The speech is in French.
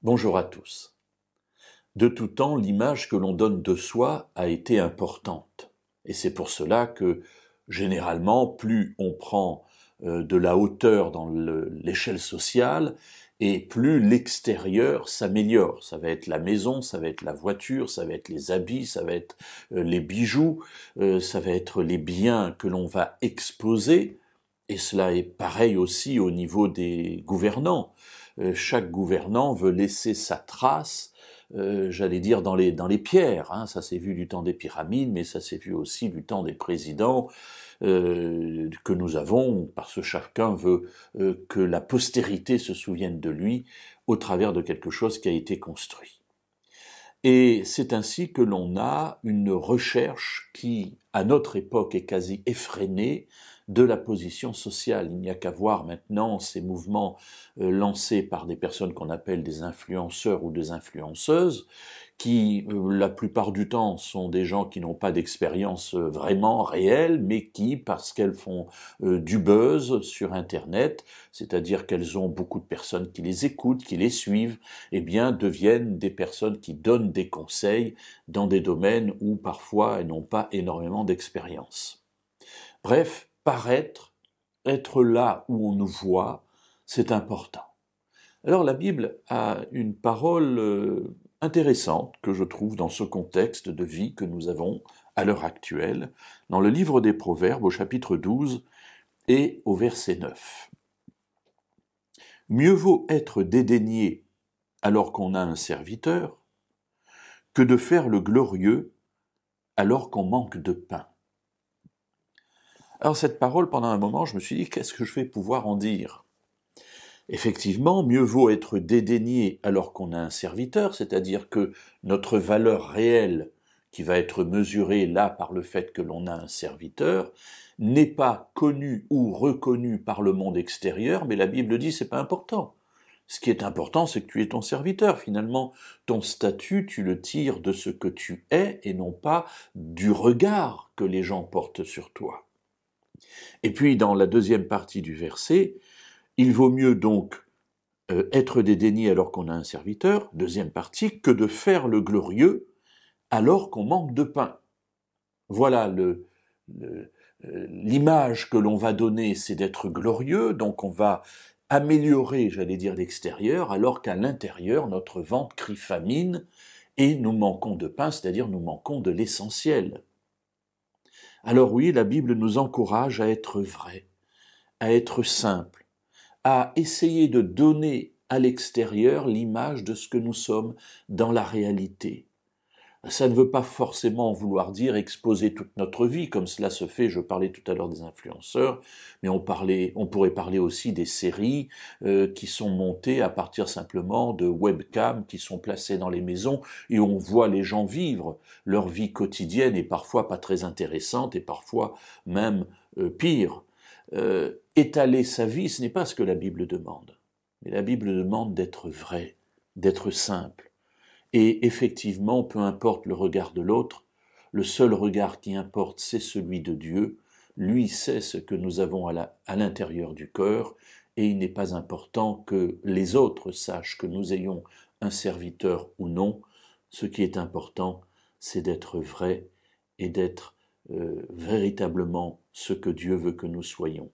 Bonjour à tous. De tout temps, l'image que l'on donne de soi a été importante. Et c'est pour cela que, généralement, plus on prend de la hauteur dans l'échelle sociale, et plus l'extérieur s'améliore. Ça va être la maison, ça va être la voiture, ça va être les habits, ça va être les bijoux, ça va être les biens que l'on va exposer. Et cela est pareil aussi au niveau des gouvernants. Chaque gouvernant veut laisser sa trace, j'allais dire dans les pierres. Hein. Ça s'est vu du temps des pyramides, mais ça s'est vu aussi du temps des présidents que nous avons, parce que chacun veut que la postérité se souvienne de lui au travers de quelque chose qui a été construit. Et c'est ainsi que l'on a une recherche qui, à notre époque, est quasi effrénée de la position sociale. Il n'y a qu'à voir maintenant ces mouvements lancés par des personnes qu'on appelle des influenceurs ou des influenceuses, qui la plupart du temps sont des gens qui n'ont pas d'expérience vraiment réelle, mais qui, parce qu'elles font du buzz sur Internet, c'est-à-dire qu'elles ont beaucoup de personnes qui les écoutent, qui les suivent, eh bien deviennent des personnes qui donnent des conseils dans des domaines où parfois elles n'ont pas énormément d'expérience. Bref, paraître, être là où on nous voit, c'est important. Alors la Bible a une parole intéressante que je trouve dans ce contexte de vie que nous avons à l'heure actuelle, dans le livre des Proverbes au chapitre 12 et au verset 9. Mieux vaut être dédaigné alors qu'on a un serviteur que de faire le glorieux alors qu'on manque de pain. Alors cette parole, pendant un moment, je me suis dit, qu'est-ce que je vais pouvoir en dire ? Effectivement, mieux vaut être dédaigné alors qu'on a un serviteur, c'est-à-dire que notre valeur réelle, qui va être mesurée là par le fait que l'on a un serviteur, n'est pas connue ou reconnue par le monde extérieur, mais la Bible dit c'est pas important. Ce qui est important, c'est que tu es ton serviteur. Finalement, ton statut, tu le tires de ce que tu es et non pas du regard que les gens portent sur toi. Et puis, dans la deuxième partie du verset, il vaut mieux donc être dédaigné alors qu'on a un serviteur, deuxième partie, que de faire le glorieux alors qu'on manque de pain. Voilà l'image que l'on va donner, c'est d'être glorieux, donc on va améliorer, j'allais dire, l'extérieur, alors qu'à l'intérieur, notre ventre crie famine et nous manquons de pain, c'est-à-dire nous manquons de l'essentiel. Alors oui, la Bible nous encourage à être vrai, à être simple, à essayer de donner à l'extérieur l'image de ce que nous sommes dans la réalité. Ça ne veut pas forcément vouloir dire exposer toute notre vie, comme cela se fait, je parlais tout à l'heure des influenceurs, mais on pourrait parler aussi des séries qui sont montées à partir simplement de webcams qui sont placées dans les maisons et où on voit les gens vivre leur vie quotidienne et parfois pas très intéressante et parfois même pire. Étaler sa vie, ce n'est pas ce que la Bible demande. Mais la Bible demande d'être vrai, d'être simple. Et effectivement, peu importe le regard de l'autre, le seul regard qui importe, c'est celui de Dieu. Lui sait ce que nous avons à l'intérieur du cœur, et il n'est pas important que les autres sachent que nous ayons un serviteur ou non. Ce qui est important, c'est d'être vrai et d'être véritablement ce que Dieu veut que nous soyons.